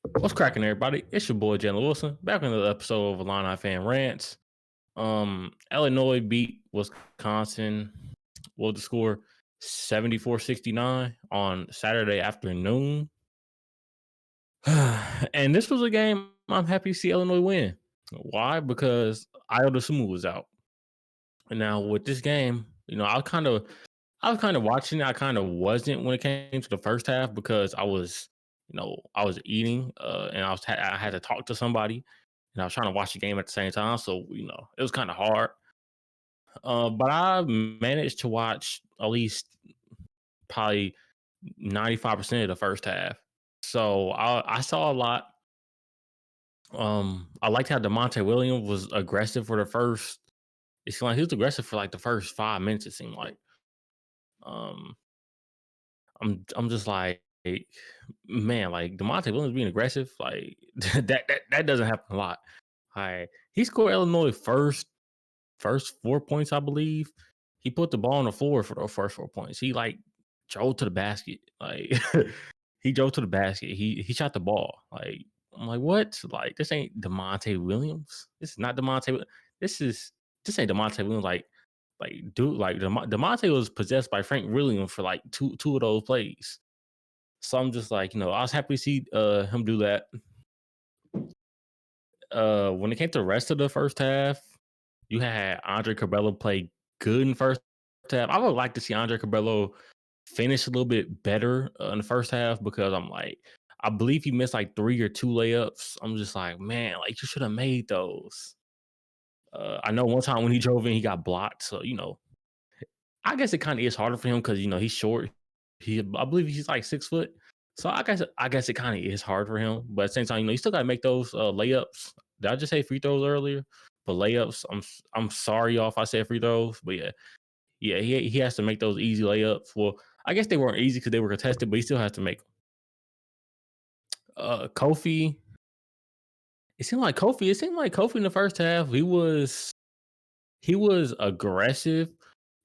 What's cracking, everybody? It's your boy Jalen Wilson, back in another episode of Illini Fan Rants. Illinois beat Wisconsin. What was the score? 74-69 on Saturday afternoon. And this was a game I'm happy to see Illinois win. Why? Because Dosunmu was out. And now with this game, I was kind of watching it. I kind of wasn't when it came to the first half because I was eating, and I had to talk to somebody, and I was trying to watch the game at the same time. So it was kind of hard. But I managed to watch at least probably 95% of the first half. So I saw a lot. I liked how Demonte Williams was aggressive for the first. It seemed like he was aggressive for like the first 5 minutes. It seemed like. Um, I'm just like, man, like Demonte Williams being aggressive, like that doesn't happen a lot. He scored Illinois first 4 points, I believe. He put the ball on the floor for the first 4 points. He like drove to the basket, like he drove to the basket. He shot the ball. Like I'm like, what? Like this ain't Demonte Williams. This is not Demonte. This is this ain't Demonte Williams. Like dude, like Demonte was possessed by Frank Williams for like two of those plays. So I'm just like, I was happy to see him do that. When it came to the rest of the first half, you had Andre Cabello play good in first half. I would like to see Andre Cabello finish a little bit better in the first half because I believe he missed like three or two layups. I'm just like, man, like you should have made those. I know one time when he drove in, he got blocked. So I guess it kind of is harder for him because he's short. I believe he's like 6 foot. So I guess it kind of is hard for him. But at the same time, you still gotta make those layups. Did I just say free throws earlier? But layups, I'm sorry y'all if I said free throws, but yeah, he has to make those easy layups. Well, I guess they weren't easy because they were contested, but he still has to make them. Kofi, it seemed like Kofi in the first half, he was aggressive,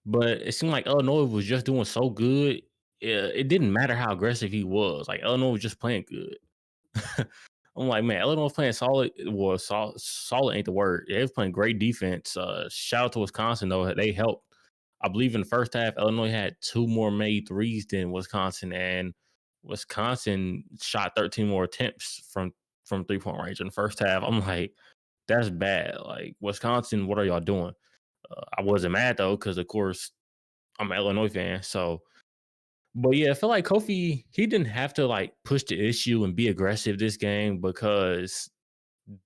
but it seemed like Illinois was just doing so good. It didn't matter how aggressive he was. Like Illinois was just playing good. I'm like, man, Illinois was playing solid. Well, solid ain't the word. Yeah, they was playing great defense. Shout out to Wisconsin though. They helped. I believe in the first half, Illinois had two more made threes than Wisconsin, and Wisconsin shot 13 more attempts from 3 point range in the first half. I'm like, that's bad. Like Wisconsin, what are y'all doing? I wasn't mad though, because of course I'm an Illinois fan. So, but yeah, I feel like Kofi he didn't have to like push the issue and be aggressive this game because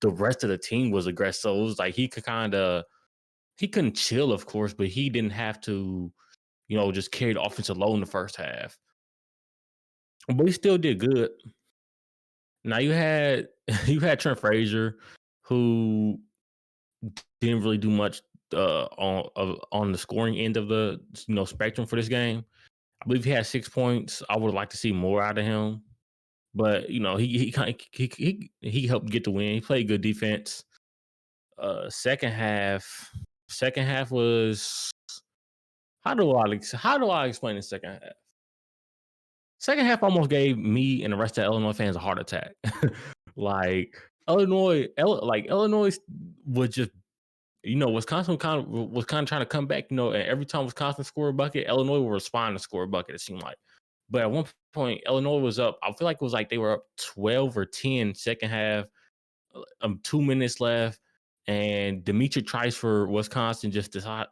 the rest of the team was aggressive. So it was like he couldn't chill, of course, but he didn't have to, just carry the offensive load in the first half. But he still did good. Now you had you had Trent Frazier, who didn't really do much on the scoring end of the spectrum for this game. I believe he had 6 points. I would like to see more out of him, but he helped get the win. He played good defense. Second half, second half was how do I explain the second half? Second half almost gave me and the rest of the Illinois fans a heart attack. like Illinois was just Wisconsin was kind of trying to come back, and every time Wisconsin scored a bucket, Illinois would respond to score a bucket. It seemed like, but at one point, Illinois was up. I feel like it was like they were up 12 or 10 second half. 2 minutes left, and D'Mitrik Trice for Wisconsin just decide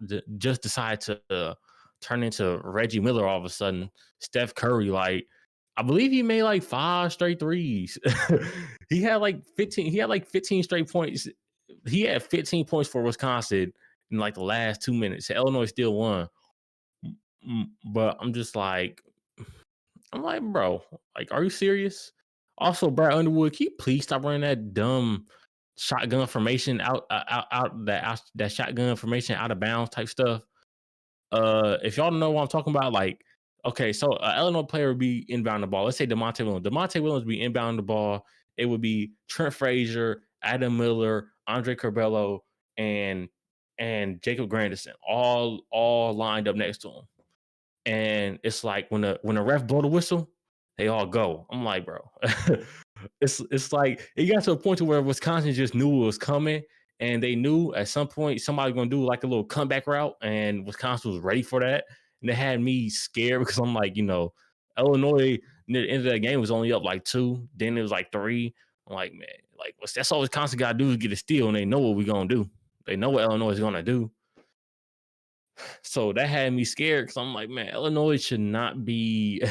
to turn into Reggie Miller all of a sudden. Steph Curry, like I believe he made like five straight threes. he had like 15. He had like 15 straight points. He had 15 points for Wisconsin in like the last 2 minutes. Illinois still won. But I'm like, bro, like, are you serious? Also, Brad Underwood, can you please stop running that dumb shotgun formation out that shotgun formation out of bounds type stuff? If y'all don't know what I'm talking about, like, okay, so Illinois player would be inbound the ball. Let's say Demonte Williams. Demonte Williams would be inbound the ball. It would be Trent Frazier, Adam Miller, Andre Curbelo, and Jacob Grandison, all lined up next to him. And it's like when the ref blow the whistle, they all go. I'm like, bro. It's like it got to a point to where Wisconsin just knew it was coming, and they knew at some point somebody gonna do like a little comeback route, and Wisconsin was ready for that, and it had me scared because I'm like, Illinois near the end of that game was only up like two, then it was like three. I'm like, man, like that's all Wisconsin got to do is get a steal, and they know what we're gonna do. They know what Illinois is gonna do. So that had me scared because I'm like, man, Illinois should not be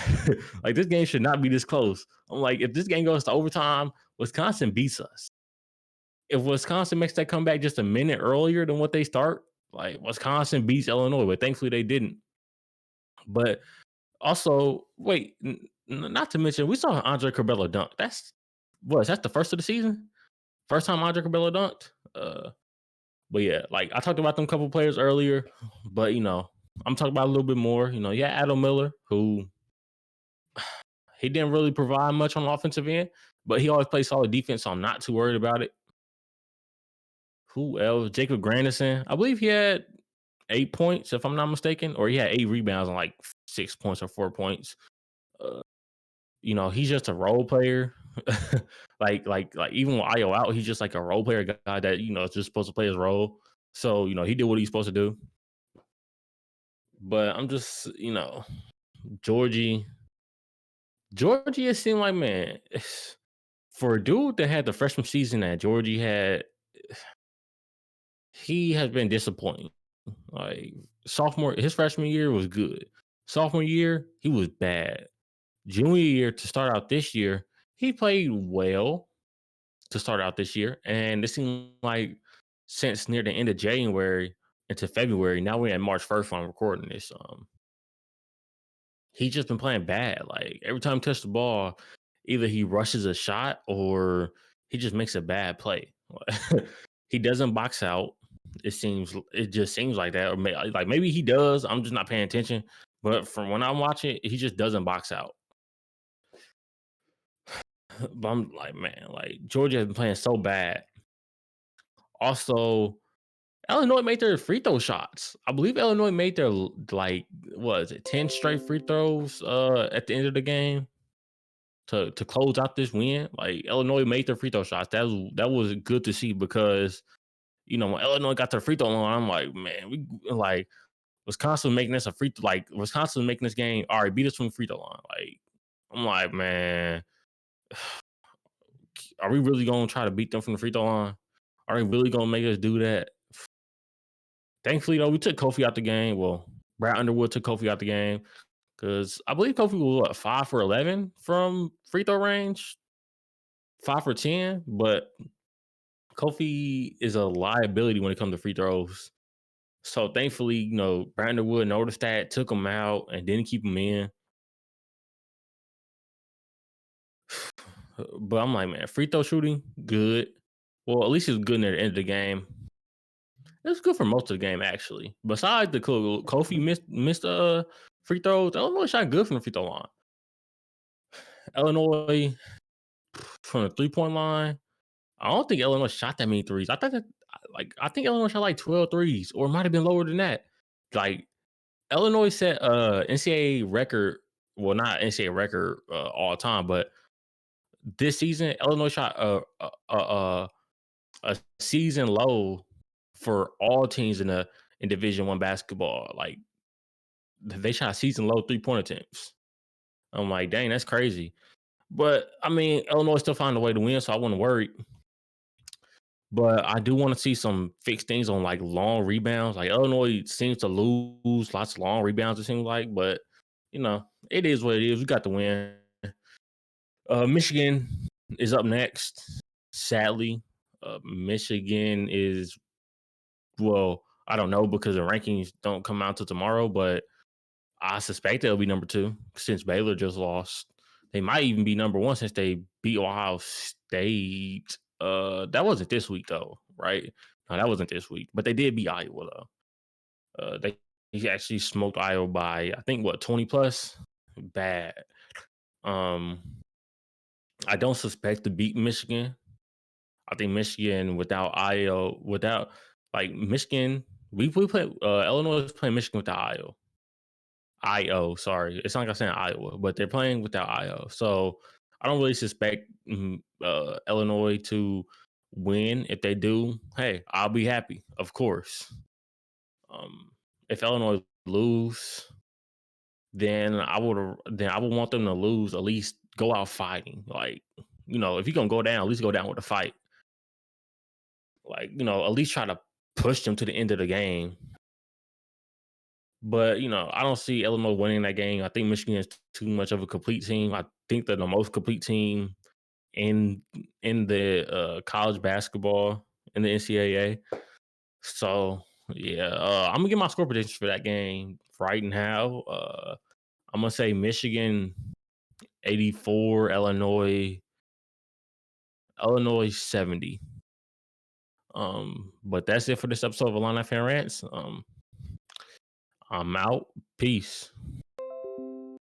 like this game should not be this close. I'm like, if this game goes to overtime, Wisconsin beats us. If Wisconsin makes that comeback just a minute earlier than what they start, like Wisconsin beats Illinois, but thankfully they didn't. But also, wait, not to mention, we saw Andre Curbelo dunk. That's the first of the season? First time Andre Curbelo dunked? But yeah, like I talked about them couple players earlier, but I'm talking about a little bit more. Yeah, Adam Miller, who he didn't really provide much on the offensive end, but he always plays solid defense, so I'm not too worried about it. Who else? Jacob Grandison. I believe he had 8 points, if I'm not mistaken, or he had 8 rebounds and like 6 points or 4 points. Uh, he's just a role player. like even with Io out, he's just like a role player guy that is just supposed to play his role. So he did what he's supposed to do. But I'm just Georgie. Georgie, it seemed like, man, for a dude that had the freshman season that Georgie had, he has been disappointing. Like his freshman year was good. Sophomore year, he was bad. Junior year to start out this year, he played well to start out this year. And it seemed like since near the end of January into February, now we're at March 1st when I'm recording this. He's just been playing bad. Like every time he touches the ball, either he rushes a shot or he just makes a bad play. He doesn't box out. It just seems like that, or like maybe he does. I'm just not paying attention. But from when I'm watching, he just doesn't box out. But I'm like, man, like Georgia has been playing so bad. Also, Illinois made their free throw shots. I believe Illinois made their like what is it, 10 straight free throws at the end of the game to close out this win. Like Illinois made their free throw shots. That was good to see because when Illinois got their free throw line, I'm like, man, we like Wisconsin making this a Wisconsin making this game. All right, beat us from the free throw line. Like I'm like, man, are we really gonna try to beat them from the free throw line? Are they really gonna make us do that? Thankfully, though, we took Kofi out the game. Well, Brad Underwood took Kofi out the game because I believe Kofi was 5 for 11 from free throw range, 5 for 10. But Kofi is a liability when it comes to free throws. So thankfully, Brad Underwood noticed that, took him out, and didn't keep him in. But I'm like, man, free throw shooting, good. Well, at least it was good near the end of the game. It was good for most of the game, actually. Besides the Kofi missed free throws, Illinois shot good from the free throw line. Illinois from the 3-point line. I don't think Illinois shot that many threes. I think Illinois shot like 12 threes, or it might have been lower than that. Like Illinois set NCAA record. Well, not NCAA record all time, but this season Illinois shot a season low for all teams in Division One basketball. Like they shot season low 3-point attempts. I'm like, dang, that's crazy. But I mean, Illinois still found a way to win, so I wasn't worried. But I do want to see some fixed things on like long rebounds. Like Illinois seems to lose lots of long rebounds, it seems like, but it is what it is. We got the win. Michigan is up next. Sadly, Michigan is well, I don't know because the rankings don't come out till tomorrow, but I suspect they'll be number 2 since Baylor just lost. They might even be number 1 since they beat Ohio State. That wasn't this week though, right? No, that wasn't this week, but they did beat Iowa though. They he actually smoked Iowa by I think what 20 plus. Bad. Um, I don't suspect to beat Michigan. I think Michigan without Iowa, without like Michigan, we play Illinois is playing Michigan without Iowa. Sorry. It's not like I'm saying Iowa, but they're playing without Io. So I don't really suspect Illinois to win. If they do, hey, I'll be happy, of course. Um, if Illinois lose, then I would want them to lose, at least go out fighting. Like, if you're gonna go down, at least go down with a fight. Like, at least try to push them to the end of the game. But I don't see Illinois winning that game. I think Michigan is too much of a complete team. I think they're the most complete team in in the college basketball in the NCAA. So yeah, I'm gonna get my score predictions for that game right now. I'm gonna say Michigan 84, Illinois 70. But that's it for this episode of Illini Fan Rants. I'm out. Peace.